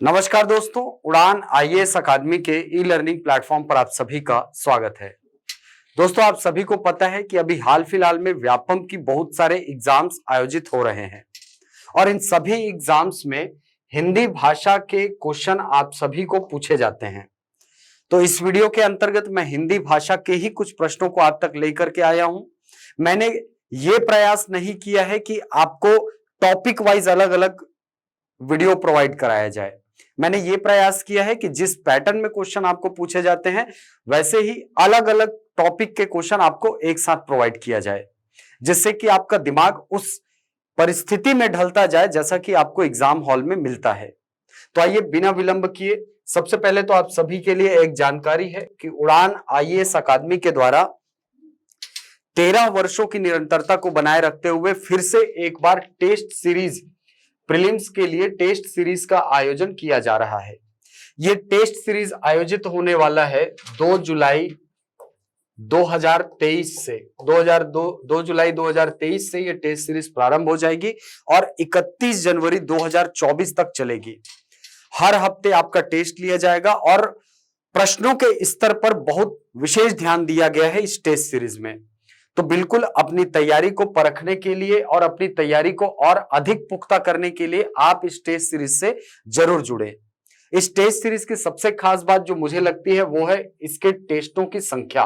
नमस्कार दोस्तों, उड़ान आईएएस अकादमी के ई लर्निंग प्लेटफॉर्म पर आप सभी का स्वागत है। दोस्तों, आप सभी को पता है कि अभी हाल फिलहाल में व्यापम की बहुत सारे एग्जाम्स आयोजित हो रहे हैं और इन सभी एग्जाम्स में हिंदी भाषा के क्वेश्चन आप सभी को पूछे जाते हैं। तो इस वीडियो के अंतर्गत मैं हिंदी भाषा के ही कुछ प्रश्नों को आप तक लेकर के आया हूं। मैंने ये प्रयास नहीं किया है कि आपको टॉपिक वाइज अलग अलग वीडियो प्रोवाइड कराया जाए। मैंने ये प्रयास किया है कि जिस पैटर्न में क्वेश्चन आपको पूछे जाते हैं वैसे ही अलग अलग टॉपिक के क्वेश्चन आपको एक साथ प्रोवाइड किया जाए, जिससे कि आपका दिमाग उस परिस्थिति में ढलता जाए जैसा कि आपको एग्जाम हॉल में मिलता है। तो आइए बिना विलंब किए, सबसे पहले तो आप सभी के लिए एक जानकारी है कि उड़ान आईएएस अकादमी के द्वारा 13 वर्षों की निरंतरता को बनाए रखते हुए फिर से एक बार टेस्ट सीरीज, प्रीलिम्स के लिए टेस्ट सीरीज का आयोजन किया जा रहा है। ये टेस्ट सीरीज आयोजित होने वाला है 2 जुलाई 2023 से 2 जुलाई 2023 से ये टेस्ट सीरीज प्रारंभ हो जाएगी और 31 जनवरी 2024 तक चलेगी। हर हफ्ते आपका टेस्ट लिया जाएगा और प्रश्नों के स्तर पर बहुत विशेष ध्यान दिया गया है इस टेस्ट सीरीज में। तो बिल्कुल अपनी तैयारी को परखने के लिए और अपनी तैयारी को और अधिक पुख्ता करने के लिए आप इस टेस्ट सीरीज से जरूर जुड़े। इस टेस्ट सीरीज की सबसे खास बात जो मुझे लगती है वो है इसके टेस्टों की संख्या।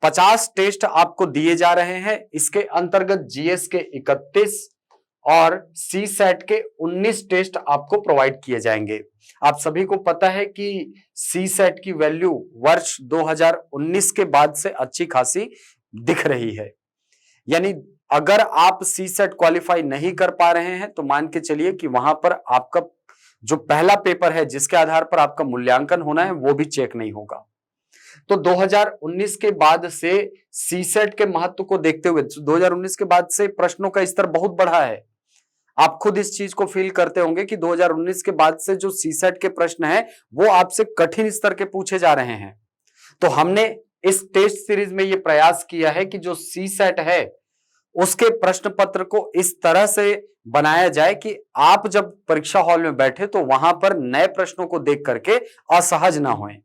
50 टेस्ट आपको दिए जा रहे हैं। इसके अंतर्गत जीएस के 31 और सी सेट के 19 टेस्ट आपको प्रोवाइड किए जाएंगे। आप सभी को पता है कि सी सेट की वैल्यू वर्ष 2019 के बाद से अच्छी खासी दिख रही है। यानी अगर आप सी सेट क्वालिफाई नहीं कर पा रहे हैं तो मान के चलिए कि वहां पर आपका जो पहला पेपर है जिसके आधार पर आपका मूल्यांकन होना है वो भी चेक नहीं होगा। तो 2019 के बाद से सी सेट के महत्व को देखते हुए 2019 के बाद से प्रश्नों का स्तर बहुत बढ़ा है। आप खुद इस चीज को फील करते होंगे कि 2019 के बाद से जो सी सेट के प्रश्न है वो आपसे कठिन स्तर के पूछे जा रहे हैं। तो हमने इस टेस्ट सीरीज में यह प्रयास किया है कि जो सी सेट है उसके प्रश्न पत्र को इस तरह से बनाया जाए कि आप जब परीक्षा हॉल में बैठे तो वहां पर नए प्रश्नों को देख करके असहज ना होएं।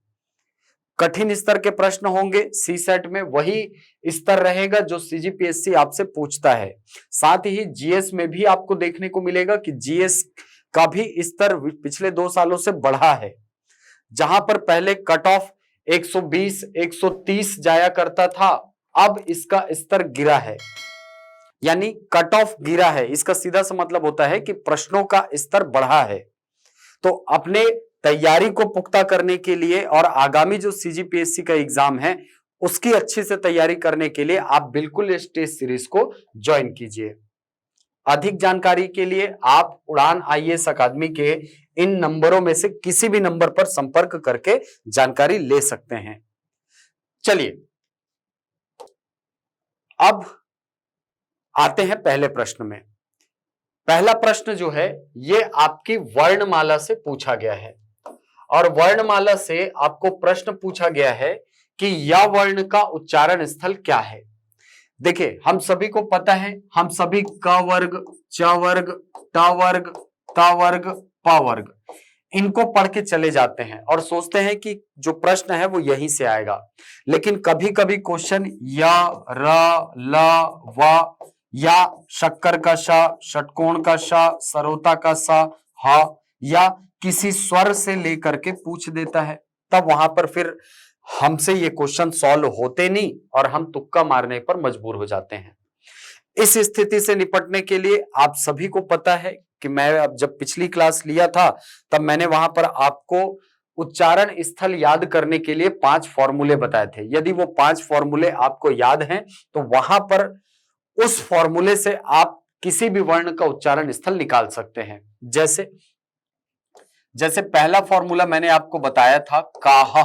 कठिन स्तर के प्रश्न होंगे सी सेट में, वही स्तर रहेगा जो सीजीपीएससी आपसे पूछता है। साथ ही जीएस में भी आपको देखने को मिलेगा कि जीएस का भी स्तर पिछले 2 सालों से बढ़ा है। जहां पर पहले कट ऑफ 120, 130 जाया करता था, अब इसका स्तर गिरा है। यानी कट ऑफ गिरा है, इसका सीधा सा मतलब होता है कि प्रश्नों का स्तर बढ़ा है। तो अपने तैयारी को पुख्ता करने के लिए और आगामी जो सीजीपीएससी का एग्जाम है उसकी अच्छे से तैयारी करने के लिए आप बिल्कुल इस टेस्ट सीरीज को ज्वाइन कीजिए। अधिक जानकारी के लिए आप उड़ान आईएएस अकादमी के इन नंबरों में से किसी भी नंबर पर संपर्क करके जानकारी ले सकते हैं। चलिए अब आते हैं पहले प्रश्न में। पहला प्रश्न जो है ये आपकी वर्णमाला से पूछा गया है और वर्णमाला से आपको प्रश्न पूछा गया है कि या वर्ण का उच्चारण स्थल क्या है। देखिए, हम सभी को पता है, हम सभी क वर्ग, च वर्ग, ट वर्ग, त वर्ग, प वर्ग इनको पढ़ के चले जाते हैं और सोचते हैं कि जो प्रश्न है वो यहीं से आएगा। लेकिन कभी कभी क्वेश्चन य, र, ल, व या शक्कर का श, षटकोण का श, सरोता का स, ह या किसी स्वर से लेकर के पूछ देता है। तब वहां पर फिर हमसे ये क्वेश्चन सॉल्व होते नहीं और हम तुक्का मारने पर मजबूर हो जाते हैं। इस स्थिति से निपटने के लिए आप सभी को पता है कि मैं अब जब पिछली क्लास लिया था तब मैंने वहां पर आपको उच्चारण स्थल याद करने के लिए 5 फॉर्मूले बताए थे। यदि वो 5 फॉर्मूले आपको याद हैं तो वहां पर उस फॉर्मूले से आप किसी भी वर्ण का उच्चारण स्थल निकाल सकते हैं। जैसे पहला फॉर्मूला मैंने आपको बताया था काह।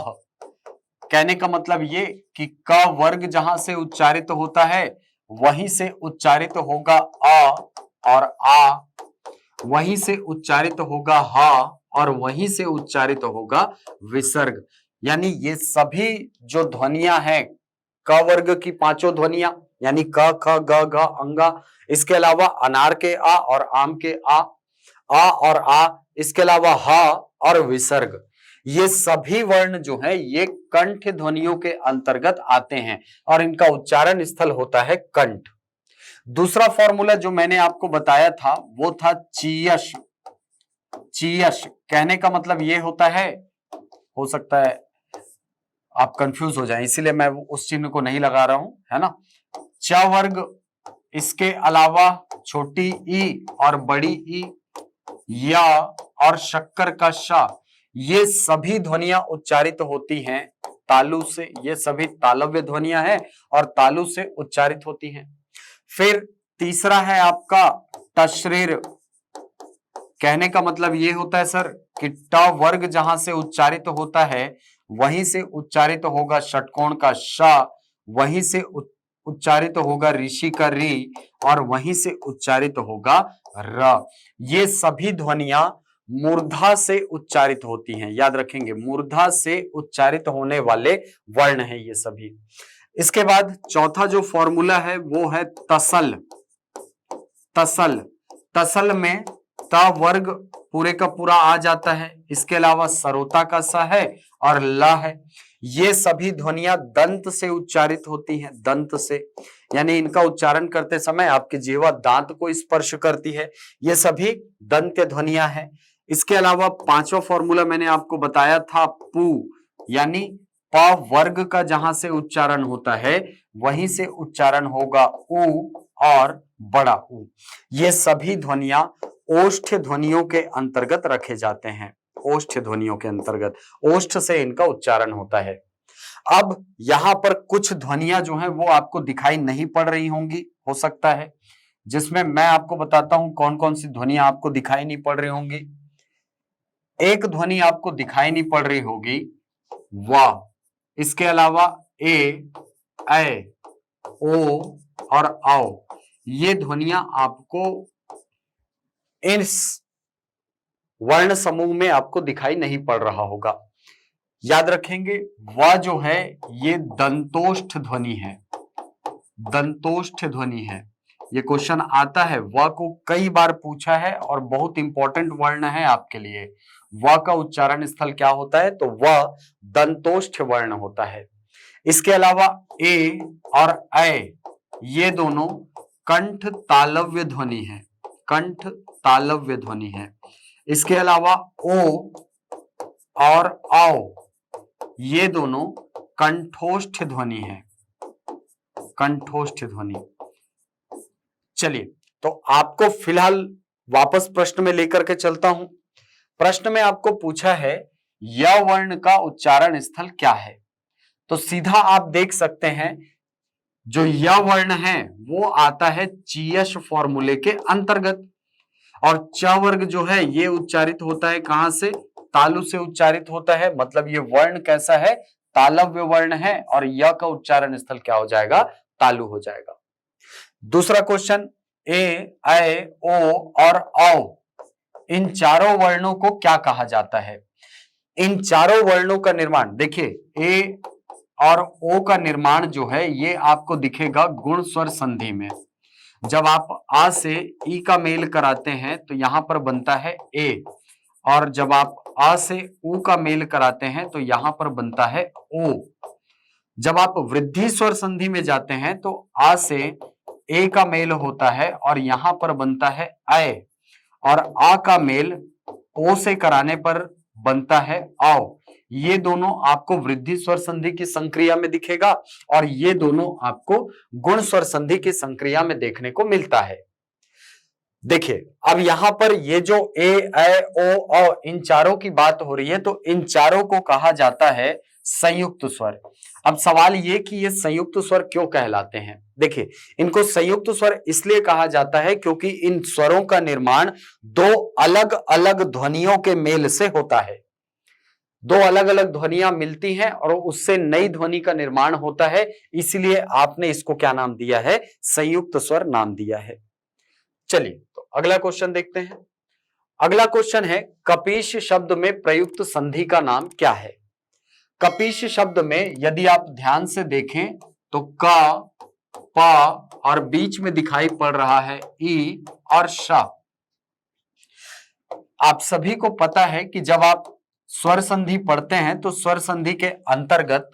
कहने का मतलब ये कि क वर्ग जहां से उच्चारित होता है वहीं से उच्चारित होगा अ और आ, वहीं से उच्चारित होगा ह और वहीं से उच्चारित होगा विसर्ग। यानी ये सभी जो ध्वनियां हैं क वर्ग की 5 ध्वनियां यानी क ख ग घ अंगा, इसके अलावा अनार के आ और आम के आ, आ और आ, इसके अलावा हा और विसर्ग, ये सभी वर्ण जो है ये कंठ ध्वनियों के अंतर्गत आते हैं और इनका उच्चारण स्थल होता है कंठ। दूसरा फॉर्मूला जो मैंने आपको बताया था वो था चीयश। चीयश कहने का मतलब ये होता है, हो सकता है आप कंफ्यूज हो जाएं इसीलिए मैं उस चिन्ह को नहीं लगा रहा हूं, है ना। च वर्ग, इसके अलावा छोटी ई और बड़ी ई, या और शक्कर का शा, ये सभी ध्वनियां उच्चारित होती हैं तालु से। ये सभी तालव्य ध्वनियां हैं और तालु से उच्चारित होती हैं। फिर तीसरा है आपका टश्रीर। कहने का मतलब ये होता है सर कि ट वर्ग जहां से उच्चारित होता है वहीं से उच्चारित होगा षटकोण का शा, वहीं से उच्चारित होगा ऋषि का री और वहीं से उच्चारित होगा र। ये सभी ध्वनियां मूर्धा से उच्चारित होती हैं, याद रखेंगे मूर्धा से उच्चारित होने वाले वर्ण हैं ये सभी। इसके बाद चौथा जो फॉर्मूला है वो है तसल। तसल, तसल में ता वर्ग पूरे का पूरा आ जाता है, इसके अलावा सरोता का सा है और ला है। ये सभी ध्वनियां दंत से उच्चारित होती हैं, दंत से, यानी इनका उच्चारण करते समय आपकी जीवा दांत को स्पर्श करती है। ये सभी दंत्य ध्वनियां हैं। इसके अलावा पांचवा फॉर्मूला मैंने आपको बताया था पू, यानी प वर्ग का जहां से उच्चारण होता है वहीं से उच्चारण होगा ऊ और बड़ा ऊ। ये सभी ध्वनियां ओष्ठ ध्वनियों के अंतर्गत रखे जाते हैं, ओष्ठ ध्वनियों के अंतर्गत, ओष्ठ से इनका उच्चारण होता है। अब यहां पर कुछ ध्वनियां जो हैं वो आपको दिखाई नहीं पड़ रही होंगी, हो सकता है, जिसमें मैं आपको बताता हूं कौन कौन सी ध्वनियां आपको दिखाई नहीं पड़ रही होंगी। एक ध्वनि आपको दिखाई नहीं पड़ रही होगी वाह, इसके अलावा ए, ओ और आओ, ये ध्वनियां आपको इस वर्ण समूह में आपको दिखाई नहीं पड़ रहा होगा। याद रखेंगे व जो है ये दंतोष्ठ ध्वनि है, दंतोष्ठ ध्वनि है। ये क्वेश्चन आता है, व को कई बार पूछा है और बहुत इंपॉर्टेंट वर्ण है आपके लिए। व का उच्चारण स्थल क्या होता है, तो व दंतोष्ठ वर्ण होता है। इसके अलावा ए और ऐ, ये दोनों कंठ तालव्य ध्वनि है, कंठ तालव्य ध्वनि है। इसके अलावा ओ और आओ, ये दोनों कंठोष्ठ ध्वनि है, कंठोष्ठ ध्वनि। चलिए, तो आपको फिलहाल वापस प्रश्न में लेकर के चलता हूं। प्रश्न में आपको पूछा है य वर्ण का उच्चारण स्थल क्या है, तो सीधा आप देख सकते हैं जो य वर्ण है वो आता है चीयश फॉर्मूले के अंतर्गत, और च वर्ग जो है ये उच्चारित होता है कहां से, तालु से उच्चारित होता है। मतलब ये वर्ण कैसा है, तालव्य वर्ण है, और य का उच्चारण स्थल क्या हो जाएगा, तालु हो जाएगा। दूसरा क्वेश्चन, ए, ऐ, ओ और औ, इन चारों वर्णों को क्या कहा जाता है। इन चारों वर्णों का निर्माण देखिए, ए और ओ का निर्माण जो है ये आपको दिखेगा गुण स्वर संधि में। जब आप आ से ई का मेल कराते हैं तो यहां पर बनता है ए, और जब आप आ से ऊ का मेल कराते हैं तो यहां पर बनता है ओ। जब आप वृद्धि स्वर संधि में जाते हैं तो आ से ए का मेल होता है और यहां पर बनता है ऐ, और आ का मेल ओ से कराने पर बनता है आओ। ये दोनों आपको वृद्धि स्वर संधि की संक्रिया में दिखेगा और ये दोनों आपको गुण स्वर संधि की संक्रिया में देखने को मिलता है। देखिए, अब यहां पर ये जो ए, ऐ, ओ, औ, इन चारों की बात हो रही है, तो इन चारों को कहा जाता है संयुक्त स्वर। अब सवाल ये कि ये संयुक्त स्वर क्यों कहलाते हैं। देखिए, इनको संयुक्त स्वर इसलिए कहा जाता है क्योंकि इन स्वरों का निर्माण दो अलग अलग ध्वनियों के मेल से होता है। दो अलग अलग ध्वनियां मिलती हैं और उससे नई ध्वनि का निर्माण होता है, इसलिए आपने इसको क्या नाम दिया है, संयुक्त स्वर नाम दिया है। चलिए, तो अगला क्वेश्चन देखते हैं। अगला क्वेश्चन है, कपीश शब्द में प्रयुक्त संधि का नाम क्या है। कपीश शब्द में यदि आप ध्यान से देखें तो क, प और बीच में दिखाई पड़ रहा है ई और श। आप सभी को पता है कि जब आप स्वर संधि पढ़ते हैं तो स्वर संधि के अंतर्गत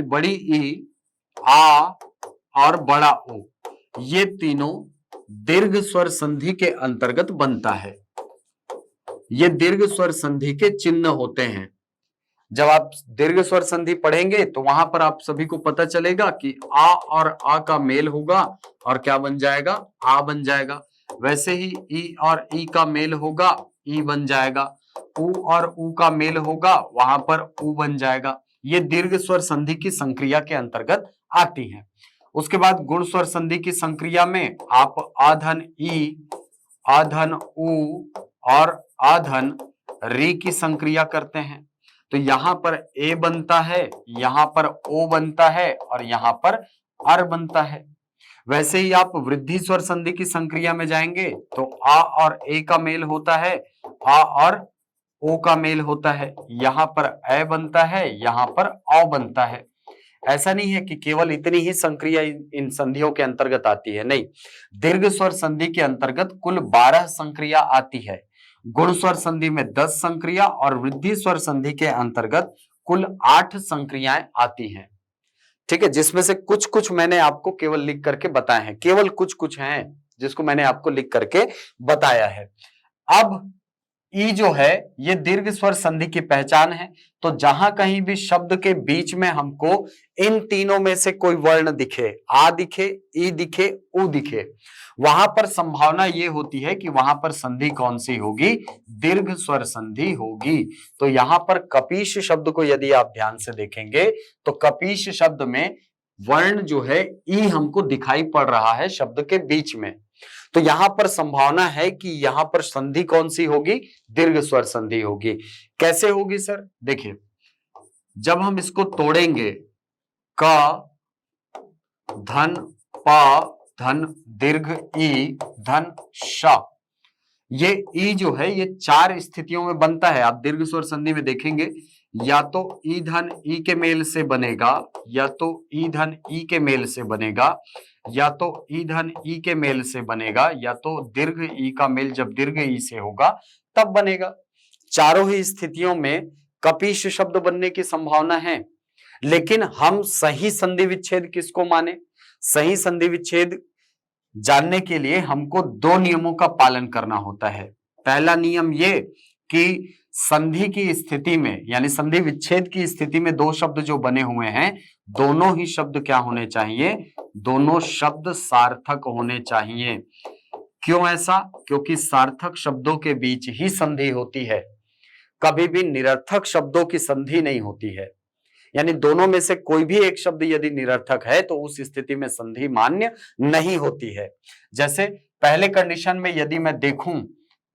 बड़ी ई, आ और बड़ा ओ, ये तीनों दीर्घ स्वर संधि के अंतर्गत बनता है। ये दीर्घ स्वर संधि के चिन्ह होते हैं। जब आप दीर्घ स्वर संधि पढ़ेंगे तो वहां पर आप सभी को पता चलेगा कि आ और आ का मेल होगा और क्या बन जाएगा, आ बन जाएगा। वैसे ही ई और ई का मेल होगा, ई बन जाएगा। उ और उ का मेल होगा, वहां पर उ बन जाएगा। ये दीर्घ स्वर संधि की संक्रिया के अंतर्गत आती है। उसके बाद गुण स्वर संधि की संक्रिया में आप आधन ई, आधन उ और आधन री की संक्रिया करते हैं। तो यहां पर ए बनता है, यहां पर ओ बनता है और यहां पर अर बनता है। वैसे ही आप वृद्धि स्वर संधि की संक्रिया में जाएंगे तो आ और ए का मेल होता है, आ और ओ का मेल होता है। यहां पर ए बनता है, यहां पर औ बनता है। ऐसा नहीं है कि केवल इतनी ही संक्रिया इन संधियों के अंतर्गत आती है, नहीं। दीर्घ स्वर संधि के अंतर्गत कुल 12 संक्रिया आती है। गुण स्वर संधि में 10 संक्रिया और वृद्धि स्वर संधि के अंतर्गत कुल 8 संक्रियाएं आती हैं। ठीक है, जिसमें से कुछ कुछ मैंने आपको केवल लिख करके बताए हैं, केवल कुछ कुछ हैं जिसको मैंने आपको लिख करके बताया है। अब ई जो है ये दीर्घ स्वर संधि की पहचान है। तो जहां कहीं भी शब्द के बीच में हमको इन तीनों में से कोई वर्ण दिखे, आ दिखे, ई दिखे, उ दिखे, वहां पर संभावना ये होती है कि वहां पर संधि कौन सी होगी, दीर्घ स्वर संधि होगी। तो यहां पर कपीश शब्द को यदि आप ध्यान से देखेंगे तो कपीश शब्द में वर्ण जो है ई हमको दिखाई पड़ रहा है शब्द के बीच में। तो यहां पर संभावना है कि यहां पर संधि कौन सी होगी, दीर्घ स्वर संधि होगी। कैसे होगी सर, देखिए जब हम इसको तोड़ेंगे, क धन पा धन दीर्घ ई धन श, ये ई जो है ये 4 स्थितियों में बनता है। आप दीर्घ स्वर संधि में देखेंगे या तो ई धन ई के मेल से बनेगा, या तो ई धन ई के मेल से बनेगा, या तो ई धन ई के मेल से बनेगा, या तो दीर्घ ई का मेल जब दीर्घ ई से होगा तब बनेगा। चारों ही स्थितियों में कपीश शब्द बनने की संभावना है। लेकिन हम सही संधि विच्छेद किसको माने, सही संधि विच्छेद जानने के लिए हमको 2 नियमों का पालन करना होता है। पहला नियम ये कि संधि की स्थिति में यानी संधि विच्छेद की स्थिति में 2 शब्द जो बने हुए हैं, दोनों ही शब्द क्या होने चाहिए, दोनों शब्द सार्थक होने चाहिए। क्यों ऐसा, क्योंकि सार्थक शब्दों के बीच ही संधि होती है, कभी भी निरर्थक शब्दों की संधि नहीं होती है। यानी दोनों में से कोई भी एक शब्द यदि निरर्थक है तो उस स्थिति में संधि मान्य नहीं होती है। जैसे पहले कंडीशन में यदि मैं देखूं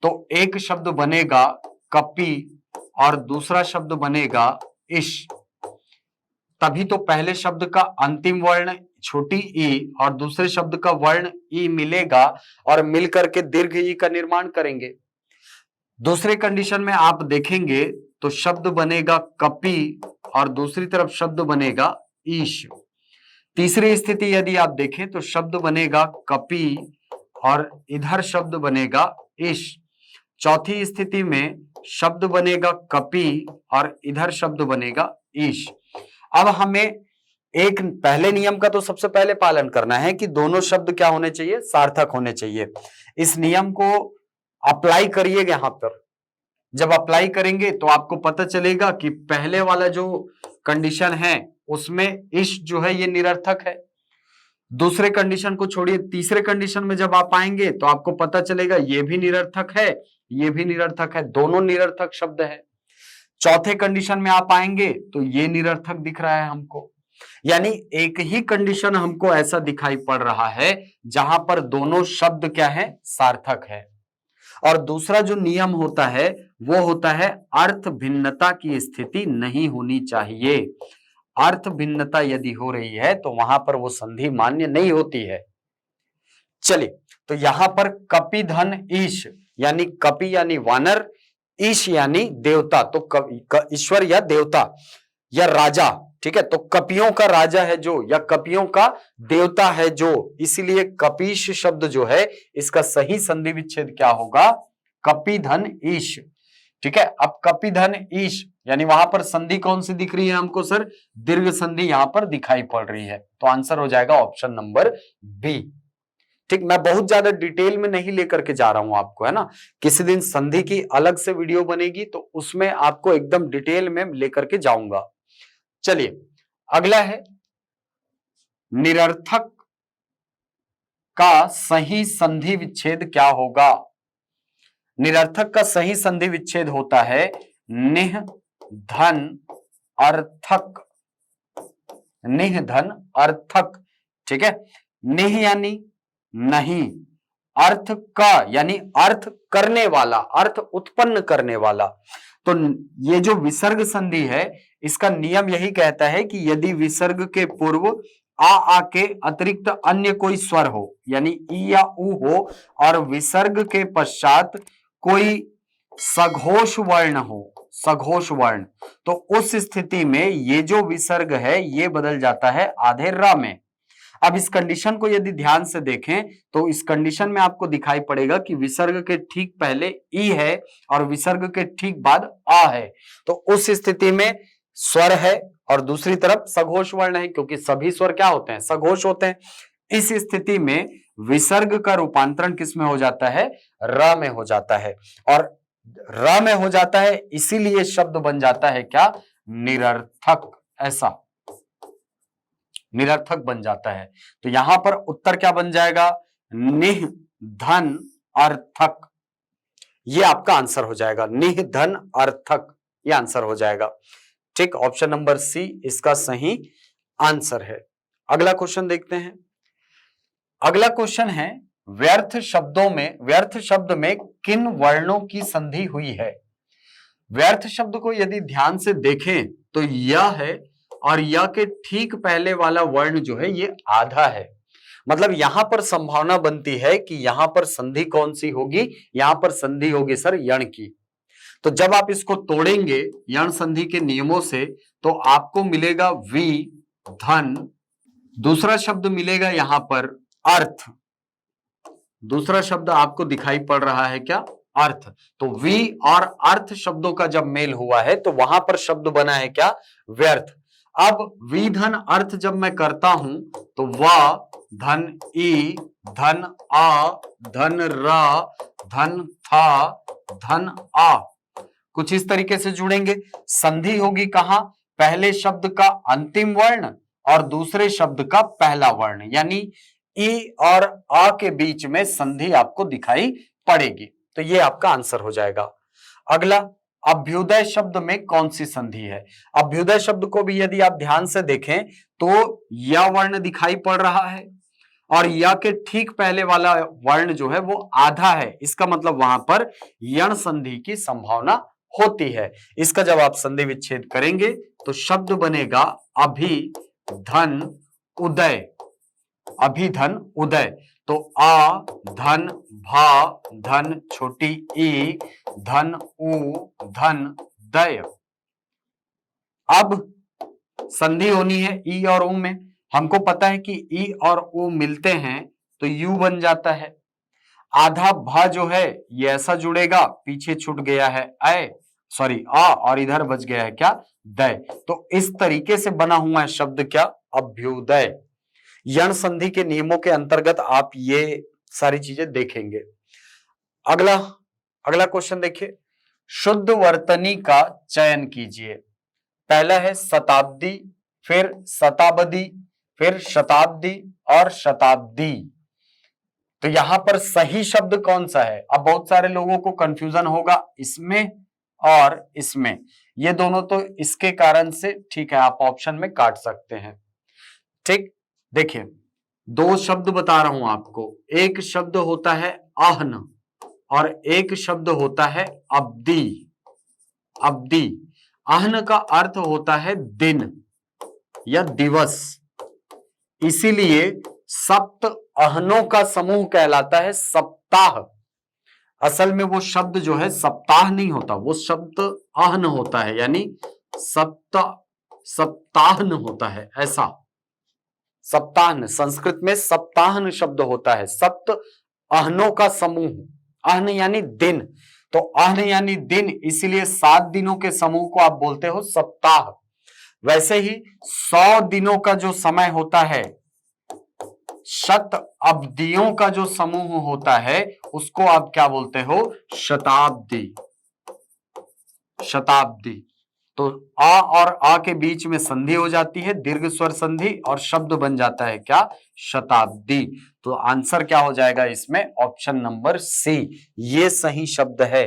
तो एक शब्द बनेगा कपि और दूसरा शब्द बनेगा इश, तभी तो पहले शब्द का अंतिम वर्ण छोटी ई और दूसरे शब्द का वर्ण ई मिलेगा और मिलकर के दीर्घ ई का निर्माण करेंगे। दूसरे कंडीशन में आप देखेंगे तो शब्द बनेगा कपि और दूसरी तरफ शब्द बनेगा ईश। तीसरी स्थिति यदि आप देखें तो शब्द बनेगा कपि और इधर शब्द बनेगा ईश। चौथी स्थिति में शब्द बनेगा कपि और इधर शब्द बनेगा ईश। अब हमें एक पहले नियम का तो सबसे पहले पालन करना है कि दोनों शब्द क्या होने चाहिए, सार्थक होने चाहिए। इस नियम को अप्लाई करिए यहां पर। जब अप्लाई करेंगे तो आपको पता चलेगा कि पहले वाला जो कंडीशन है उसमें इश जो है ये निरर्थक है। दूसरे कंडीशन को छोड़िए, तीसरे कंडीशन में जब आप आएंगे तो आपको पता चलेगा ये भी निरर्थक है, ये भी निरर्थक है, दोनों निरर्थक शब्द है। चौथे कंडीशन में आप आएंगे तो ये निरर्थक दिख रहा है हमको। यानी एक ही कंडीशन हमको ऐसा दिखाई पड़ रहा है जहां पर दोनों शब्द क्या है, सार्थक है। और दूसरा जो नियम होता है वो होता है अर्थ भिन्नता की स्थिति नहीं होनी चाहिए। अर्थ भिन्नता यदि हो रही है तो वहां पर वो संधि मान्य नहीं होती है। चलिए, तो यहां पर कपि धन ईश यानी कपि यानी वानर, ईश यानी देवता, तो ईश्वर या देवता, या राजा, ठीक है, तो कपियों का राजा है जो, या कपियों का देवता है जो, इसीलिए कपीश शब्द जो है इसका सही संधि विच्छेद क्या होगा, कपिधन ईश। ठीक है, अब कपिधन ईश यानी वहां पर संधि कौन सी दिख रही है हमको सर, दीर्घ संधि यहां पर दिखाई पड़ रही है, तो आंसर हो जाएगा ऑप्शन नंबर बी। ठीक, मैं बहुत ज्यादा डिटेल में नहीं लेकर के जा रहा हूं आपको, है ना, किसी दिन संधि की अलग से वीडियो बनेगी तो उसमें आपको एकदम डिटेल में लेकर के जाऊंगा। चलिए अगला है, निरर्थक का सही संधि विच्छेद क्या होगा। निरर्थक का सही संधि विच्छेद होता है निह धन अर्थक, निह धन अर्थक। ठीक है, निह यानी नहीं, अर्थ का यानी अर्थ करने वाला, अर्थ उत्पन्न करने वाला। तो ये जो विसर्ग संधि है इसका नियम यही कहता है कि यदि विसर्ग के पूर्व आ के अतिरिक्त अन्य कोई स्वर हो, यानी ई या उ हो, और विसर्ग के पश्चात कोई सघोष वर्ण हो, सघोष वर्ण, तो उस स्थिति में ये जो विसर्ग है ये बदल जाता है आधे रा में। अब इस कंडीशन को यदि ध्यान से देखें तो इस कंडीशन में आपको दिखाई पड़ेगा कि विसर्ग के ठीक पहले ई है और विसर्ग के ठीक बाद आ है, तो उस स्थिति में स्वर है और दूसरी तरफ सघोष वर्ण है, क्योंकि सभी स्वर क्या होते हैं, सघोष होते हैं। इस स्थिति में विसर्ग का रूपांतरण किस में हो जाता है, र में हो जाता है, और र में हो जाता है इसीलिए शब्द बन जाता है क्या, निरर्थक। ऐसा निरर्थक बन जाता है, तो यहां पर उत्तर क्या बन जाएगा, निह धन अर्थक। ये आपका आंसर हो जाएगा, निह धन अर्थक, ये आंसर हो जाएगा। ठीक, ऑप्शन नंबर सी इसका सही आंसर है। अगला क्वेश्चन देखते हैं। अगला क्वेश्चन है, व्यर्थ शब्दों में, व्यर्थ शब्द में किन वर्णों की संधि हुई है। व्यर्थ शब्द को यदि ध्यान से देखें तो यह है, और यह के ठीक पहले वाला वर्ण जो है ये आधा है, मतलब यहां पर संभावना बनती है कि यहां पर संधि कौन सी होगी, यहां पर संधि होगी सर यण की। तो जब आप इसको तोड़ेंगे यण संधि के नियमों से तो आपको मिलेगा वी धन, दूसरा शब्द मिलेगा यहां पर अर्थ, दूसरा शब्द आपको दिखाई पड़ रहा है क्या, अर्थ। तो वी और अर्थ शब्दों का जब मेल हुआ है तो वहां पर शब्द बना है क्या, व्यर्थ। अब वी धन अर्थ जब मैं करता हूं तो वा धन ई धन आ धन रा धन था धन आ, कुछ इस तरीके से जुड़ेंगे। संधि होगी कहां, पहले शब्द का अंतिम वर्ण और दूसरे शब्द का पहला वर्ण, यानी ई और आ के बीच में संधि आपको दिखाई पड़ेगी, तो ये आपका आंसर हो जाएगा। अगला, अभ्युदय शब्द में कौन सी संधि है। अभ्युदय शब्द को भी यदि आप ध्यान से देखें तो या वर्ण दिखाई पड़ रहा है और या के ठीक पहले वाला वर्ण जो है वो आधा है, इसका मतलब वहां पर यण संधि की संभावना होती है। इसका जब आप संधि विच्छेद करेंगे तो शब्द बनेगा अभिधन उदय, अभिधन उदय। तो आ धन भा धन छोटी ई धन उ धन दय। अब संधि होनी है ई और उ में, हमको पता है कि ई और उ मिलते हैं तो यू बन जाता है। आधा भा जो है ये ऐसा जुड़ेगा, पीछे छूट गया है आ और इधर बच गया है क्या, दय। तो इस तरीके से बना हुआ है शब्द क्या, अभ्युदय। यण संधि के नियमों के अंतर्गत आप ये सारी चीजें देखेंगे। अगला क्वेश्चन देखिए, शुद्ध वर्तनी का चयन कीजिए। पहला है शताब्दी, फिर शताब्दी, फिर शताब्दी और शताब्दी। तो यहां पर सही शब्द कौन सा है, अब बहुत सारे लोगों को कंफ्यूजन होगा इसमें और इसमें, ये दोनों तो इसके कारण से ठीक है, आप ऑप्शन में काट सकते हैं। ठीक, देखिए दो शब्द बता रहा हूं आपको, एक शब्द होता है आहन और एक शब्द होता है अब्दी। अब्दी, आहन का अर्थ होता है दिन या दिवस, इसीलिए सप्त अहनों का समूह कहलाता है सप्ताह। असल में वो शब्द जो है सप्ताह नहीं होता, वो शब्द अहन होता है, यानी सप्त सप्ताहन होता है, ऐसा सप्ताहन, संस्कृत में सप्ताहन शब्द होता है, सप्त अहनों का समूह, अहन यानी दिन, तो अहन यानी दिन, इसीलिए 7 दिनों के समूह को आप बोलते हो सप्ताह। वैसे ही 100 दिनों का जो समय होता है, शत अवधियों का जो समूह होता है, उसको आप क्या बोलते हो, शताब्दी, शताब्दी। तो आ और आ के बीच में संधि हो जाती है, दीर्घ स्वर संधि, और शब्द बन जाता है क्या, शताब्दी। तो आंसर क्या हो जाएगा इसमें, ऑप्शन नंबर सी, ये सही शब्द है।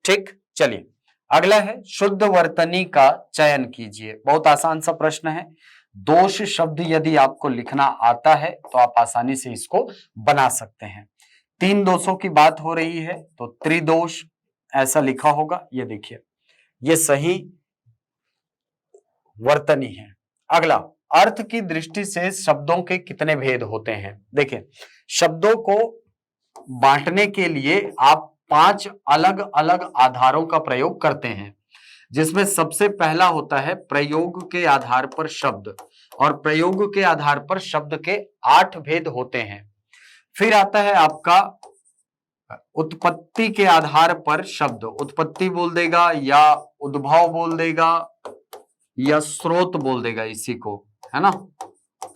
ठीक, चलिए अगला है शुद्ध वर्तनी का चयन कीजिए। बहुत आसान सा प्रश्न है। दोष शब्द यदि आपको लिखना आता है तो आप आसानी से इसको बना सकते हैं। 3 दोषों की बात हो रही है तो त्रिदोष ऐसा लिखा होगा, ये देखिए, ये सही वर्तनी है। अगला, अर्थ की दृष्टि से शब्दों के कितने भेद होते हैं। देखिए, शब्दों को बांटने के लिए आप 5 अलग अलग आधारों का प्रयोग करते हैं, जिसमें सबसे पहला होता है प्रयोग के आधार पर शब्द, और प्रयोग के आधार पर शब्द के 8 भेद होते हैं। फिर आता है आपका उत्पत्ति के आधार पर शब्द, उत्पत्ति बोल देगा या उद्भव बोल देगा या स्रोत बोल देगा, इसी को, है ना,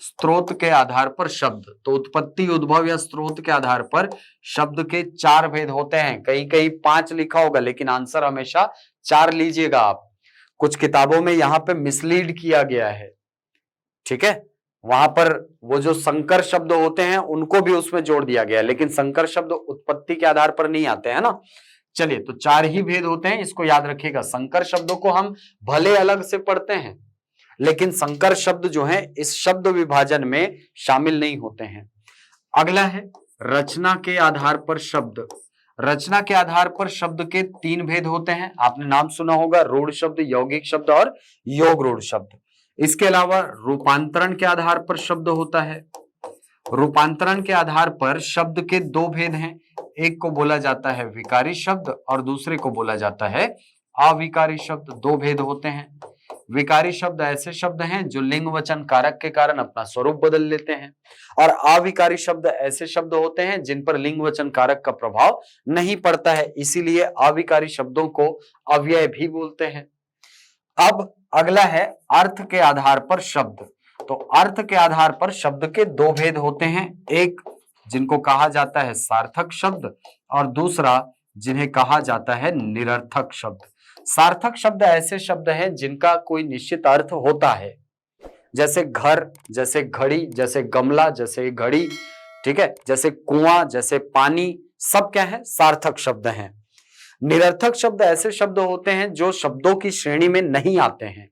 स्रोत के आधार पर शब्द। तो उत्पत्ति, उद्भव या स्रोत के आधार पर शब्द के 4 भेद होते हैं। कहीं कहीं 5 लिखा होगा, लेकिन आंसर हमेशा 4 लीजिएगा आप। कुछ किताबों में यहां पे मिसलीड किया गया है, ठीक है, वहां पर वो जो संकर शब्द होते हैं उनको भी उसमें जोड़ दिया गया है, लेकिन संकर शब्द उत्पत्ति के आधार पर नहीं आते हैं ना। चलिए, तो 4 ही भेद होते हैं, इसको याद रखिएगा। संकर शब्दों को हम भले अलग से पढ़ते हैं, लेकिन संकर शब्द जो हैं इस शब्द विभाजन में शामिल नहीं होते हैं। अगला है रचना के आधार पर शब्द। रचना के आधार पर शब्द के 3 भेद होते हैं। आपने नाम सुना होगा, रूढ़ शब्द, यौगिक शब्द और योग रूढ़ शब्द। इसके अलावा रूपांतरण के आधार पर शब्द होता है। रूपांतरण के आधार पर शब्द के 2 भेद हैं, एक को बोला जाता है विकारी शब्द और दूसरे को बोला जाता है अविकारी शब्द। 2 भेद होते हैं। विकारी शब्द ऐसे शब्द हैं जो लिंग वचन कारक के कारण अपना स्वरूप बदल लेते हैं, और अविकारी शब्द ऐसे शब्द होते हैं जिन पर लिंग वचन कारक का प्रभाव नहीं पड़ता है, इसीलिए अविकारी शब्दों को अव्यय भी बोलते हैं। अब अगला है अर्थ के आधार पर शब्द। तो अर्थ के आधार पर शब्द के 2 भेद होते हैं, एक जिनको कहा जाता है सार्थक शब्द और दूसरा जिन्हें कहा जाता है निरर्थक शब्द। सार्थक शब्द ऐसे शब्द हैं जिनका कोई निश्चित अर्थ होता है, जैसे घर, जैसे घड़ी, जैसे गमला, जैसे घड़ी, ठीक है, जैसे कुआं, जैसे पानी, सब क्या है, सार्थक शब्द हैं। निरर्थक शब्द ऐसे शब्द होते हैं जो शब्दों की श्रेणी में नहीं आते हैं,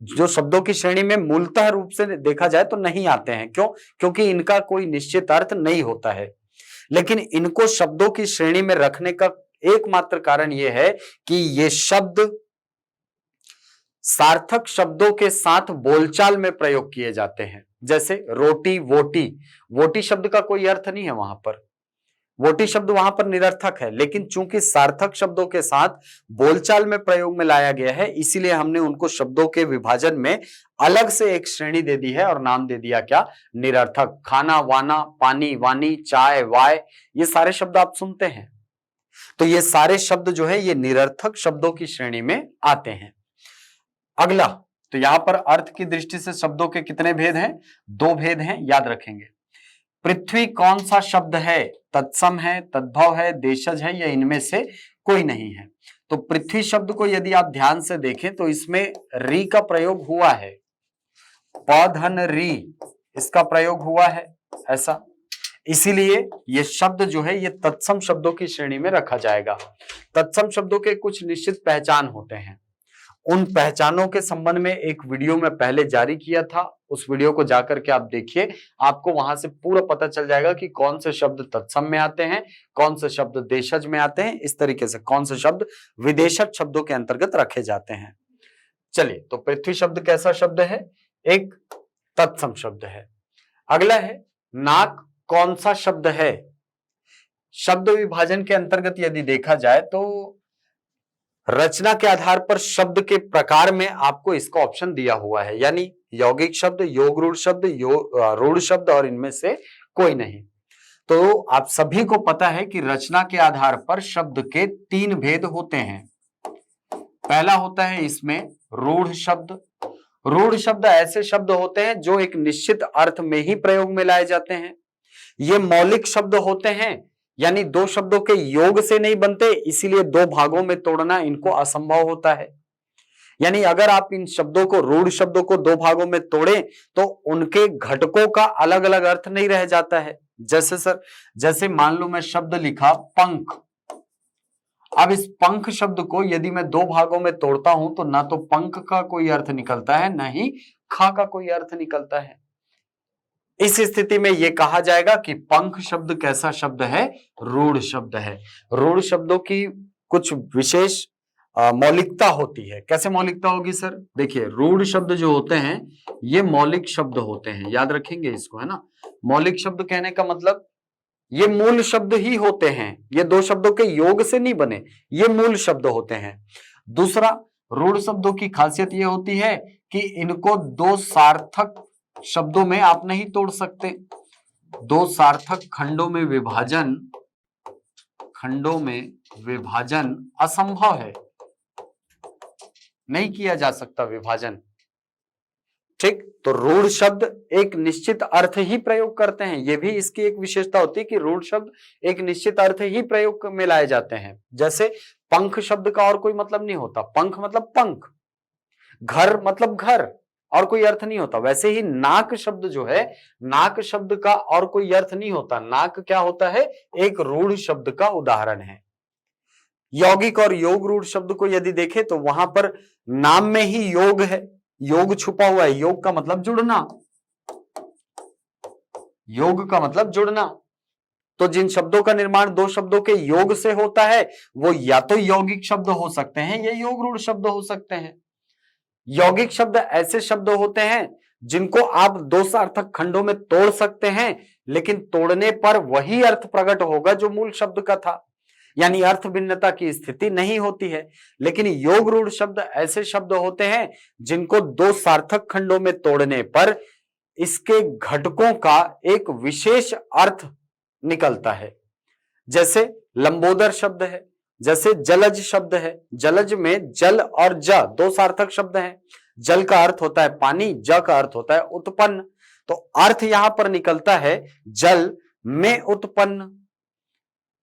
जो शब्दों की श्रेणी में मूलतः रूप से देखा जाए तो नहीं आते हैं। क्यों? क्योंकि इनका कोई निश्चित अर्थ नहीं होता है, लेकिन इनको शब्दों की श्रेणी में रखने का एकमात्र कारण यह है कि ये शब्द सार्थक शब्दों के साथ बोलचाल में प्रयोग किए जाते हैं। जैसे रोटी, वोटी, वोटी शब्द का कोई अर्थ नहीं है वहां पर, वोटी शब्द वहां पर निरर्थक है, लेकिन चूंकि सार्थक शब्दों के साथ बोलचाल में प्रयोग में लाया गया है, इसीलिए हमने उनको शब्दों के विभाजन में अलग से एक श्रेणी दे दी है और नाम दे दिया क्या, निरर्थक। खाना, वाना, पानी, वानी, चाय, वाय, ये सारे शब्द आप सुनते हैं, तो ये सारे शब्द जो है ये निरर्थक शब्दों की श्रेणी में आते हैं। अगला, तो यहां पर अर्थ की दृष्टि से शब्दों के कितने भेद हैं, 2 भेद हैं, याद रखेंगे। पृथ्वी कौन सा शब्द है, तत्सम है, तद्भव है, देशज है, या इनमें से कोई नहीं है। तो पृथ्वी शब्द को यदि आप ध्यान से देखें तो इसमें री का प्रयोग हुआ है, पधन री, इसका प्रयोग हुआ है ऐसा, इसीलिए ये शब्द जो है ये तत्सम शब्दों की श्रेणी में रखा जाएगा। तत्सम शब्दों के कुछ निश्चित पहचान होते हैं, उन पहचानों के संबंध में एक वीडियो में पहले जारी किया था, उस वीडियो को जाकर के आप देखिए, आपको वहां से पूरा पता चल जाएगा कि कौन से शब्द तत्सम में आते हैं, कौन से शब्द देशज में आते हैं, इस तरीके से कौन से शब्द विदेशज शब्दों के अंतर्गत रखे जाते हैं। चलिए, तो पृथ्वी शब्द कैसा शब्द है, एक तत्सम शब्द है। अगला है नाक कौन सा शब्द है। शब्द विभाजन के अंतर्गत यदि देखा जाए तो रचना के आधार पर शब्द के प्रकार में आपको इसका ऑप्शन दिया हुआ है, यानी यौगिक शब्द, योग रूढ़ शब्द, रूढ़ शब्द और इनमें से कोई नहीं। तो आप सभी को पता है कि रचना के आधार पर शब्द के 3 भेद होते हैं। पहला होता है इसमें रूढ़ शब्द। रूढ़ शब्द ऐसे शब्द होते हैं जो एक निश्चित अर्थ में ही प्रयोग में लाए जाते हैं। ये मौलिक शब्द होते हैं, यानी दो शब्दों के योग से नहीं बनते, इसीलिए दो भागों में तोड़ना इनको असंभव होता है। यानी अगर आप इन शब्दों को, रूढ़ शब्दों को दो भागों में तोड़ें तो उनके घटकों का अलग अलग अर्थ नहीं रह जाता है। जैसे मान लो मैं शब्द लिखा पंख। अब इस पंख शब्द को यदि मैं दो भागों में तोड़ता हूं तो ना तो पंख का कोई अर्थ निकलता है, ना ही खा का कोई अर्थ निकलता है। इस स्थिति में यह कहा जाएगा कि पंख शब्द कैसा शब्द है? रूढ़ शब्द है। रूढ़ शब्दों की कुछ विशेष मौलिकता होती है। कैसे मौलिकता होगी सर? देखिए, रूढ़ शब्द जो होते हैं ये मौलिक शब्द होते हैं, याद रखेंगे इसको, है ना। मौलिक शब्द कहने का मतलब ये मूल शब्द ही होते हैं, ये दो शब्दों के योग से नहीं बने, ये मूल शब्द होते हैं। दूसरा, रूढ़ शब्दों की खासियत ये होती है कि इनको दो सार्थक शब्दों में आप नहीं तोड़ सकते। दो सार्थक खंडों में विभाजन असंभव है, नहीं किया जा सकता विभाजन। ठीक, तो रूढ़ शब्द एक निश्चित अर्थ ही प्रयोग करते हैं। यह भी इसकी एक विशेषता होती है कि रूढ़ शब्द एक निश्चित अर्थ ही प्रयोग में लाए जाते हैं। जैसे पंख शब्द का और कोई मतलब नहीं होता, पंख मतलब पंख, घर मतलब घर, और कोई अर्थ नहीं होता। वैसे ही नाक शब्द जो है, नाक शब्द का और कोई अर्थ नहीं होता। नाक क्या होता है? एक रूढ़ शब्द का उदाहरण है। यौगिक और योग रूढ़ शब्द को यदि देखें तो वहां पर नाम में ही योग है, योग छुपा हुआ है। योग का मतलब जुड़ना, योग का मतलब जुड़ना। तो जिन शब्दों का निर्माण दो शब्दों के योग से होता है वो या तो यौगिक शब्द हो सकते हैं या योग रूढ़ शब्द हो सकते हैं। यौगिक शब्द ऐसे शब्द होते हैं जिनको आप दो सार्थक खंडों में तोड़ सकते हैं, लेकिन तोड़ने पर वही अर्थ प्रकट होगा जो मूल शब्द का था, यानी अर्थ भिन्नता की स्थिति नहीं होती है। लेकिन योग रूढ़ शब्द ऐसे शब्द होते हैं जिनको दो सार्थक खंडों में तोड़ने पर इसके घटकों का एक विशेष अर्थ निकलता है। जैसे लंबोदर शब्द है, जैसे जलज शब्द है। जलज में जल और ज दो सार्थक शब्द हैं। जल का अर्थ होता है पानी, ज का अर्थ होता है उत्पन्न। तो अर्थ यहां पर निकलता है जल में उत्पन्न।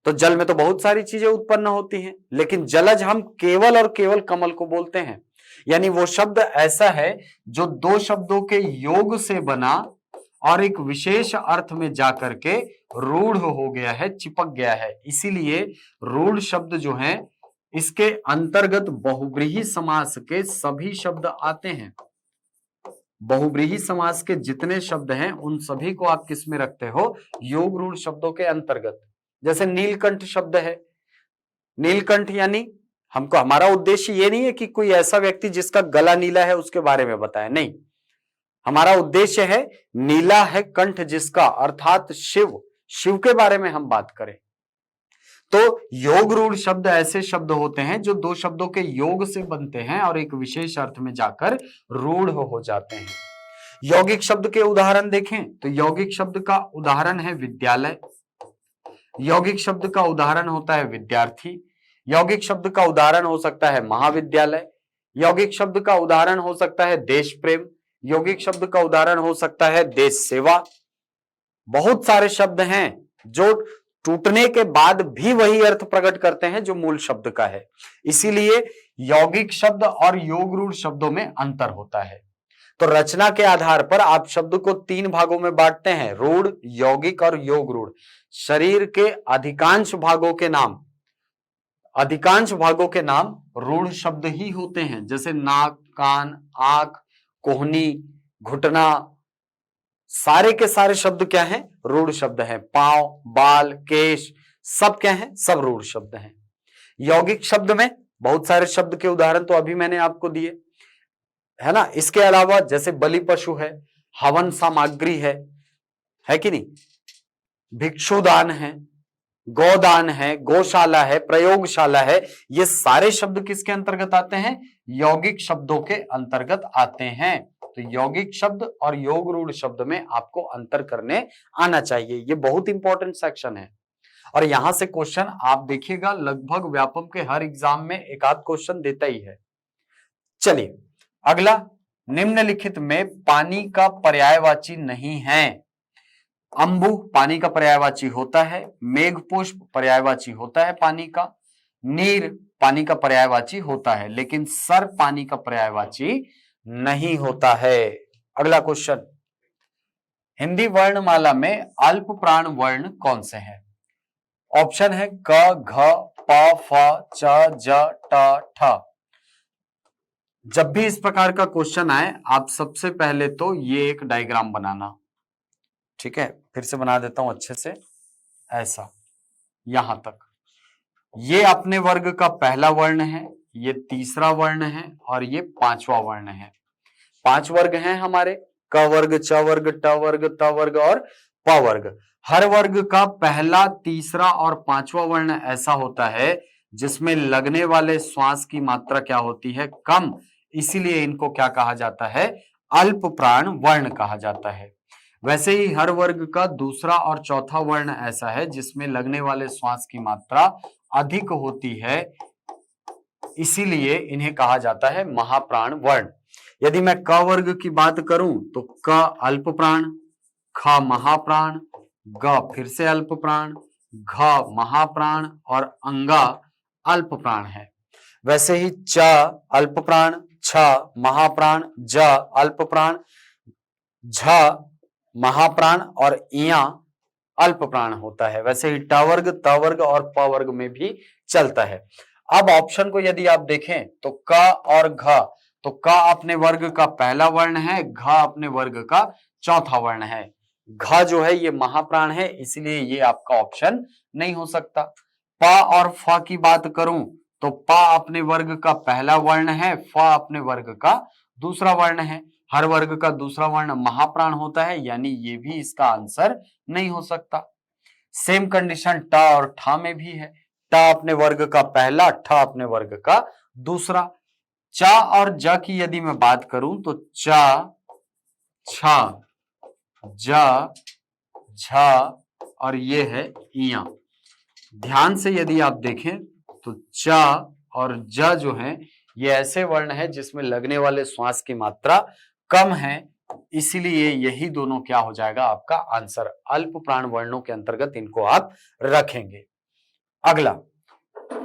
तो जल में तो बहुत सारी चीजें उत्पन्न होती हैं, लेकिन जलज हम केवल और केवल कमल को बोलते हैं। यानी वो शब्द ऐसा है जो दो शब्दों के योग से बना और एक विशेष अर्थ में जाकर के रूढ़ हो गया है, चिपक गया है। इसीलिए रूढ़ शब्द जो हैं इसके अंतर्गत बहुब्रीहि समास के सभी शब्द आते हैं। बहुब्रीहि समास के जितने शब्द हैं उन सभी को आप किस में रखते हो? योग रूढ़ शब्दों के अंतर्गत। जैसे नीलकंठ शब्द है, नीलकंठ यानी हमको, हमारा उद्देश्य ये नहीं है कि कोई ऐसा व्यक्ति जिसका गला नीला है उसके बारे में बताए, नहीं। हमारा उद्देश्य है नीला है कंठ जिसका, अर्थात शिव, शिव के बारे में हम बात करें। तो योग रूढ़ शब्द ऐसे शब्द होते हैं जो दो शब्दों के योग से बनते हैं और एक विशेष अर्थ में जाकर रूढ़ हो जाते हैं। यौगिक शब्द के उदाहरण देखें तो यौगिक शब्द का उदाहरण है विद्यालय, यौगिक शब्द का उदाहरण होता है विद्यार्थी, यौगिक शब्द का उदाहरण हो सकता है महाविद्यालय, यौगिक शब्द का उदाहरण हो सकता है देश प्रेम, यौगिक शब्द का उदाहरण हो सकता है देश सेवा। बहुत सारे शब्द हैं जो टूटने के बाद भी वही अर्थ प्रकट करते हैं जो मूल शब्द का है। इसीलिए यौगिक शब्द और योग रूढ़ शब्दों में अंतर होता है। तो रचना के आधार पर आप शब्द को 3 भागों में बांटते हैं, रूढ़, यौगिक और योग रूढ़। शरीर के अधिकांश भागों के नाम रूढ़ शब्द ही होते हैं। जैसे नाक, कान, आंख, कोहनी, घुटना, सारे के सारे शब्द क्या हैं? रूढ़ शब्द हैं। पांव, बाल, केश, सब क्या हैं? सब रूढ़ शब्द हैं। यौगिक शब्द में बहुत सारे शब्द के उदाहरण तो अभी मैंने आपको दिए, है ना। इसके अलावा जैसे बलि पशु है, हवन सामग्री है कि नहीं, भिक्षुदान है, गोदान है, गौशाला है, प्रयोगशाला है, ये सारे शब्द किसके अंतर्गत आते हैं? यौगिक शब्दों के अंतर्गत आते हैं। तो यौगिक शब्द और योग रूढ़ शब्द में आपको अंतर करने आना चाहिए, ये बहुत इंपॉर्टेंट सेक्शन है। और यहां से क्वेश्चन आप देखिएगा, लगभग व्यापम के हर एग्जाम में एक आध क्वेश्चन देता ही है। चलिए अगला, निम्नलिखित में पानी का पर्यायवाची नहीं है। अंबु पानी का पर्यायवाची होता है, मेघपुष्प पर्यायवाची होता है पानी का, नीर पानी का पर्यायवाची होता है, लेकिन सर पानी का पर्यायवाची नहीं होता है। अगला क्वेश्चन, हिंदी वर्णमाला में अल्प प्राण वर्ण कौन से हैं? ऑप्शन है क, घ, प, फ, च, ज, ट, ठ। जब भी इस प्रकार का क्वेश्चन आए, आप सबसे पहले तो ये एक डायग्राम बनाना, ठीक है? फिर से बना देता हूं अच्छे से, ऐसा यहां तक। ये अपने वर्ग का पहला वर्ण है, ये तीसरा वर्ण है और ये पांचवा वर्ण है। 5 वर्ग हैं हमारे, क वर्ग, च वर्ग, ट वर्ग, त वर्ग और प वर्ग। हर वर्ग का पहला, तीसरा और पांचवा वर्ण ऐसा होता है जिसमें लगने वाले श्वास की मात्रा क्या होती है? कम। इसीलिए इनको क्या कहा जाता है? अल्प प्राण वर्ण कहा जाता है। वैसे ही हर वर्ग का दूसरा और चौथा वर्ण ऐसा है जिसमें लगने वाले श्वास की मात्रा अधिक होती है, इसीलिए इन्हें कहा जाता है महाप्राण वर्ण। यदि मैं क वर्ग की बात करूं तो क अल्प प्राण, ख महाप्राण, ग फिर से अल्प प्राण, घ महाप्राण और अंगा अल्प प्राण है। वैसे ही च अल्प प्राण, छ महाप्राण, ज अल्प प्राण, झ महाप्राण और इया अल्प प्राण होता है। वैसे ही ट वर्ग, त वर्ग और प वर्ग में भी चलता है। अब ऑप्शन को यदि आप देखें तो क और घ, तो क अपने वर्ग का पहला वर्ण है, घ अपने वर्ग का चौथा वर्ण है। घ जो है ये महाप्राण है, इसलिए ये आपका ऑप्शन नहीं हो सकता। प और फ की बात करूं तो प अपने वर्ग का पहला वर्ण है, फ अपने वर्ग का दूसरा वर्ण है। हर वर्ग का दूसरा वर्ण महाप्राण होता है, यानी ये भी इसका आंसर नहीं हो सकता। सेम कंडीशन ट और ठ में भी है। ट अपने वर्ग का पहला, ठ अपने वर्ग का दूसरा। च और ज की यदि मैं बात करूं तो च, छ, ज, झ और ये है इया। ध्यान से यदि आप देखें तो च और ज जो है ये ऐसे वर्ण है जिसमें लगने वाले श्वास की मात्रा कम है, इसीलिए यही दोनों क्या हो जाएगा आपका आंसर। अल्प प्राण वर्णों के अंतर्गत इनको आप रखेंगे। अगला,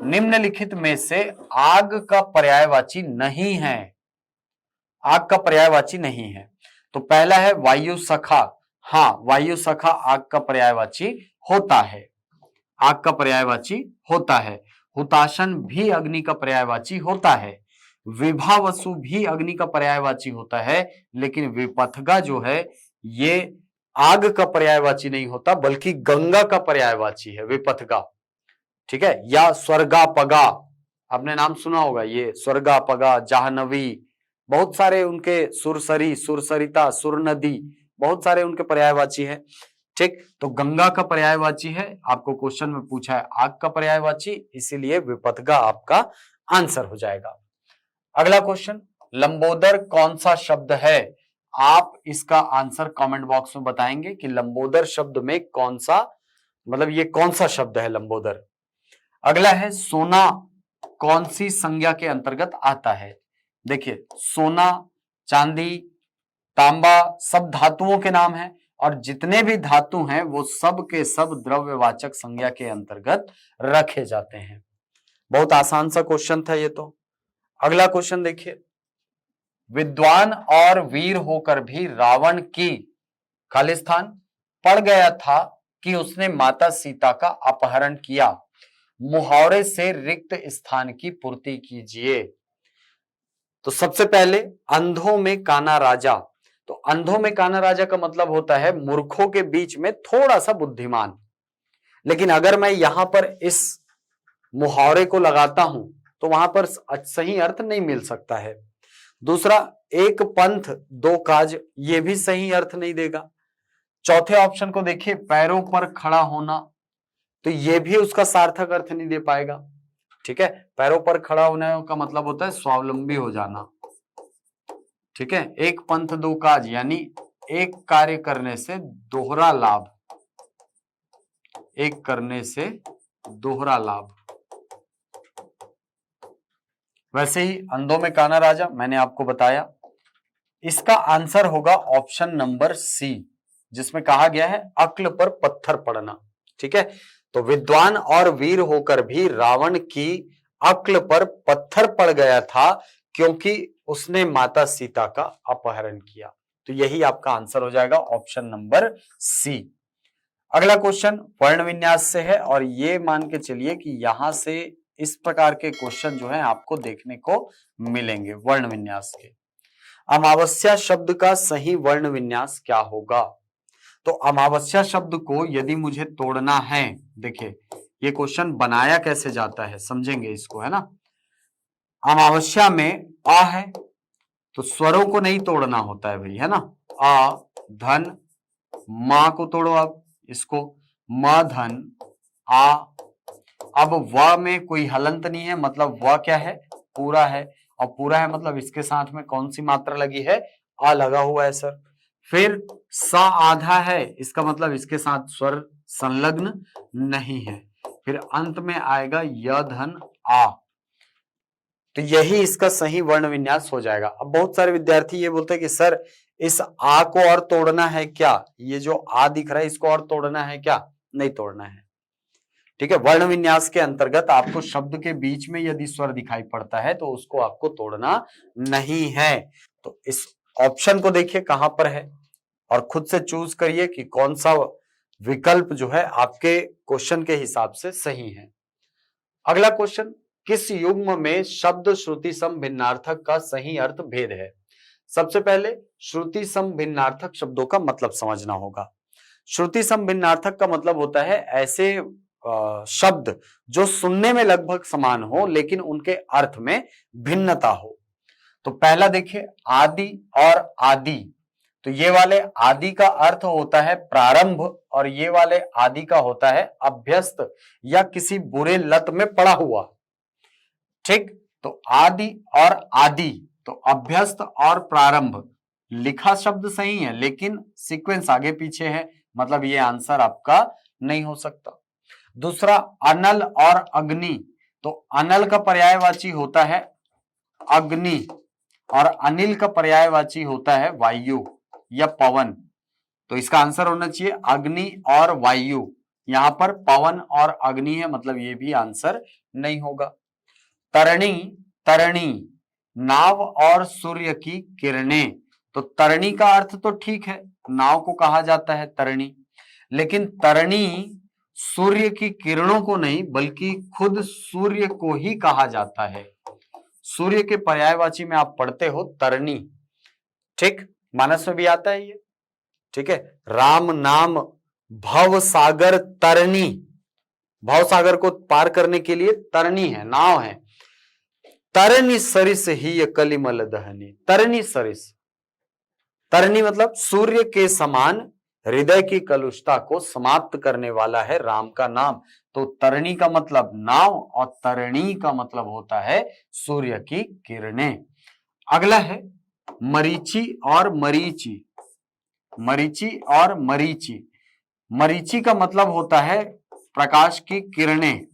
निम्नलिखित में से आग का पर्यायवाची नहीं है। आग का पर्यायवाची नहीं है तो पहला है वायु सखा। हाँ, वायु सखा आग का पर्यायवाची होता है, आग का पर्यायवाची होता है। हुताशन भी अग्नि का पर्यायवाची होता है। विभावसु भी अग्नि का पर्यायवाची होता है, लेकिन विपथगा जो है ये आग का पर्यायवाची नहीं होता, बल्कि गंगा का पर्यायवाची है विपथगा, ठीक है? या स्वर्गापगा, आपने नाम सुना होगा, ये स्वर्गापगा, जाह्नवी, बहुत सारे उनके, सुरसरी, सुरसरिता, सुरनदी, बहुत सारे उनके पर्यायवाची है, ठीक? तो गंगा का पर्यायवाची है, आपको क्वेश्चन में पूछा है आग का पर्यायवाची, इसीलिए विपथगा आपका आंसर हो जाएगा। अगला क्वेश्चन, लंबोदर कौन सा शब्द है? आप इसका आंसर कमेंट बॉक्स में बताएंगे कि लंबोदर शब्द में कौन सा, मतलब ये कौन सा शब्द है लंबोदर। अगला है सोना कौन सी संज्ञा के अंतर्गत आता है? देखिए, सोना, चांदी, तांबा सब धातुओं के नाम है और जितने भी धातु हैं वो सब के सब द्रव्यवाचक संज्ञा के अंतर्गत रखे जाते हैं। बहुत आसान सा क्वेश्चन था ये तो। अगला क्वेश्चन देखिए, विद्वान और वीर होकर भी रावण की खालिस्तान पड़ गया था कि उसने माता सीता का अपहरण किया, मुहावरे से रिक्त स्थान की पूर्ति कीजिए। तो सबसे पहले अंधों में काना राजा, तो अंधों में काना राजा का मतलब होता है मूर्खों के बीच में थोड़ा सा बुद्धिमान, लेकिन अगर मैं यहां पर इस मुहावरे को लगाता हूं तो वहां पर सही अर्थ नहीं मिल सकता है। दूसरा, एक पंथ दो काज, ये भी सही अर्थ नहीं देगा। चौथे ऑप्शन को देखिए, पैरों पर खड़ा होना, तो ये भी उसका सार्थक अर्थ नहीं दे पाएगा। ठीक है, पैरों पर खड़ा होने का मतलब होता है स्वावलंबी हो जाना। ठीक है, एक पंथ दो काज, यानी एक कार्य करने से दोहरा लाभ, एक करने से दोहरा लाभ। वैसे ही अंधों में काना राजा मैंने आपको बताया। इसका आंसर होगा ऑप्शन नंबर सी, जिसमें कहा गया है अक्ल पर पत्थर पड़ना। ठीक है, तो विद्वान और वीर होकर भी रावण की अक्ल पर पत्थर पड़ गया था क्योंकि उसने माता सीता का अपहरण किया। तो यही आपका आंसर हो जाएगा ऑप्शन नंबर सी। अगला क्वेश्चन वर्ण विन्यास से है और ये मान के चलिए कि यहां से इस प्रकार के क्वेश्चन जो है आपको देखने को मिलेंगे वर्ण विन्यास के। अमावस्या शब्द का सही वर्ण विन्यास क्या होगा? तो अमावस्या शब्द को यदि मुझे तोड़ना है, देखिए ये क्वेश्चन बनाया कैसे जाता है समझेंगे इसको, है ना। अमावस्या में आ है तो स्वरों को नहीं तोड़ना होता है भाई, है ना। आ धन, मां को तोड़ो, अब इसको म धन आ। अब व में कोई हलंत नहीं है, मतलब व क्या है, पूरा है, और पूरा है मतलब इसके साथ में कौन सी मात्रा लगी है, आ लगा हुआ है सर। फिर सा आधा है, इसका मतलब इसके साथ स्वर संलग्न नहीं है। फिर अंत में आएगा य धन आ, तो यही इसका सही वर्ण विन्यास हो जाएगा। अब बहुत सारे विद्यार्थी ये बोलते हैं कि सर इस आ को और तोड़ना है क्या, ये जो आ दिख रहा है इसको और तोड़ना है क्या? नहीं तोड़ना है। ठीक है, वर्ण विन्यास के अंतर्गत आपको शब्द के बीच में यदि स्वर दिखाई पड़ता है तो उसको आपको तोड़ना नहीं है। तो इस ऑप्शन को देखिए कहां पर है और खुद से चूज करिए कि कौन सा विकल्प जो है आपके क्वेश्चन के हिसाब से सही है। अगला क्वेश्चन, किस युग्म में शब्द श्रुति सम भिन्नार्थक का सही अर्थ भेद है? सबसे पहले श्रुति सम भिन्नार्थक शब्दों का मतलब समझना होगा। श्रुति सम भिन्नार्थक का मतलब होता है ऐसे शब्द जो सुनने में लगभग समान हो लेकिन उनके अर्थ में भिन्नता हो। तो पहला देखिए आदि और आदि, तो ये वाले आदि का अर्थ होता है प्रारंभ और ये वाले आदि का होता है अभ्यस्त या किसी बुरे लत में पड़ा हुआ। ठीक, तो आदि और आदि, तो अभ्यस्त और प्रारंभ, लिखा शब्द सही है लेकिन सीक्वेंस आगे पीछे है, मतलब ये आंसर आपका नहीं हो सकता। दूसरा अनल और अग्नि, तो अनल का पर्यायवाची होता है अग्नि और अनिल का पर्यायवाची होता है वायु या पवन। तो इसका आंसर होना चाहिए अग्नि और वायु, यहां पर पवन और अग्नि है, मतलब ये भी आंसर नहीं होगा। तरणी, तरणी नाव और सूर्य की किरणें, तो तरणी का अर्थ तो ठीक है, नाव को कहा जाता है तरणी, लेकिन तरणी सूर्य की किरणों को नहीं बल्कि खुद सूर्य को ही कहा जाता है। सूर्य के पर्यायवाची में आप पढ़ते हो तरणी। ठीक, मानस में भी आता है ये। ठीक है, राम नाम भव सागर तरणी, भव सागर को पार करने के लिए तरणी है, नाव है। तरणी सरिस ही कलिमल दहनी, तरणी सरिस, तरणी मतलब सूर्य के समान हृदय की कलुषता को समाप्त करने वाला है राम का नाम। तो तरणी का मतलब नाव और तरणी का मतलब होता है सूर्य की किरणें। अगला है मरीचि और मरीचि, मरीचि और मरीचि, मरीचि का मतलब होता है प्रकाश की किरणें,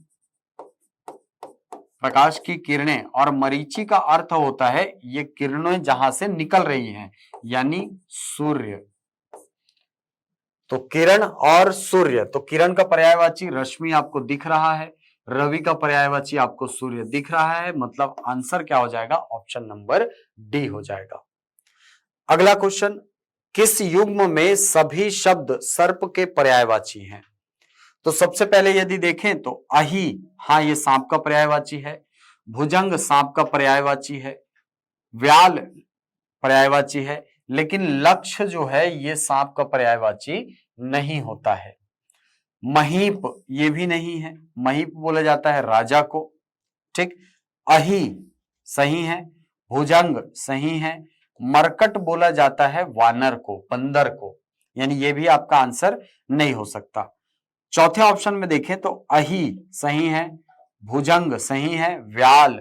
प्रकाश की किरणें, और मरीचि का अर्थ होता है ये किरणें जहां से निकल रही हैं, यानी सूर्य। तो किरण और सूर्य, तो किरण का पर्यायवाची रश्मि आपको दिख रहा है, रवि का पर्यायवाची आपको सूर्य दिख रहा है, मतलब आंसर क्या हो जाएगा, ऑप्शन नंबर डी हो जाएगा। अगला क्वेश्चन, किस युग्म में सभी शब्द सर्प के पर्यायवाची हैं? तो सबसे पहले यदि देखें तो अहि, हाँ ये सांप का पर्यायवाची है, भुजंग सांप का पर्यायवाची है, व्याल पर्यायवाची है, लेकिन लक्ष्य जो है ये सांप का पर्यायवाची नहीं होता है। महीप ये भी नहीं है, महीप बोला जाता है राजा को। ठीक, अहि सही है, भुजंग सही है, मरकट बोला जाता है वानर को, बंदर को, यानी ये भी आपका आंसर नहीं हो सकता। चौथे ऑप्शन में देखें तो अही सही है, भुजंग सही है, व्याल,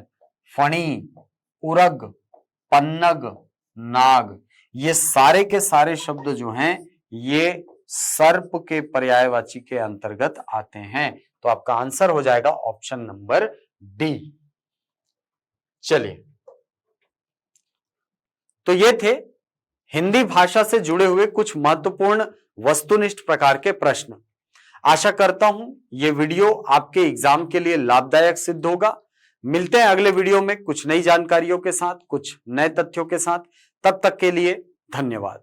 फणी, उरग, पन्नग, नाग, ये सारे के सारे शब्द जो हैं ये सर्प के पर्यायवाची के अंतर्गत आते हैं। तो आपका आंसर हो जाएगा ऑप्शन नंबर डी। चलिए, तो ये थे हिंदी भाषा से जुड़े हुए कुछ महत्वपूर्ण वस्तुनिष्ठ प्रकार के प्रश्न। आशा करता हूं ये वीडियो आपके एग्जाम के लिए लाभदायक सिद्ध होगा। मिलते हैं अगले वीडियो में कुछ नई जानकारियों के साथ, कुछ नए तथ्यों के साथ। तब तक के लिए धन्यवाद।